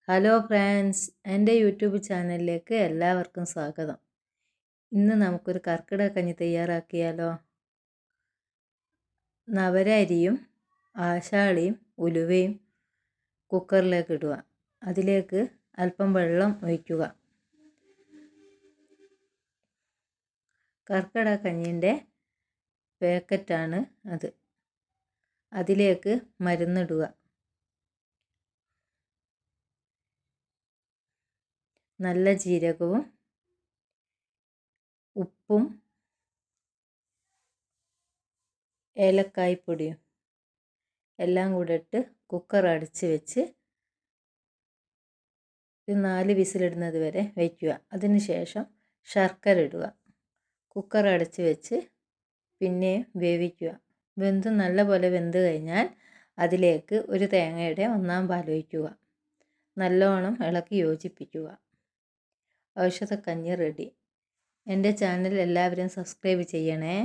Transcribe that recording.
Hello friends, എൻ്റെ YouTube ചാനലിലേക്ക് എല്ലാവർക്കും സ്വാഗതം. ഇന്ന് നമുക്കൊരു കർക്കിടക കഞ്ഞി തയ്യാറാക്കിയാലോ. നവര അരിയും ആശാളിയും ഉലുവയും കുക്കറിലേക്ക് ഇടുക. അതിലേക്ക് അല്പം വെള്ളം ഒഴിക്കുക. കർക്കിടക കഞ്ഞിൻ്റെ പാക്കറ്റാണ് അത്. അതിലേക്ക് മരുന്നിടുക. നല്ല ജീരകവും ഉപ്പും ഏലക്കായ്പ്പൊടിയും എല്ലാം കൂടെ ഇട്ട് കുക്കർ അടച്ച് വെച്ച് 4 വിസിലിടുന്നത് വരെ വയ്ക്കുക. അതിനുശേഷം ശർക്കര ഇടുക. കുക്കർ അടച്ച് വെച്ച് പിന്നെ വേവിക്കുക. നല്ലപോലെ വെന്ത് കഴിഞ്ഞാൽ അതിലേക്ക് ഒരു തേങ്ങയുടെ 1/4 പാൽ ഒഴിക്കുക. നല്ലോണം ഇളക്കി യോജിപ്പിക്കുക. ഔഷധക്കഞ്ഞി റെഡി. എൻ്റെ ചാനൽ എല്ലാവരും സബ്സ്ക്രൈബ് ചെയ്യണേ.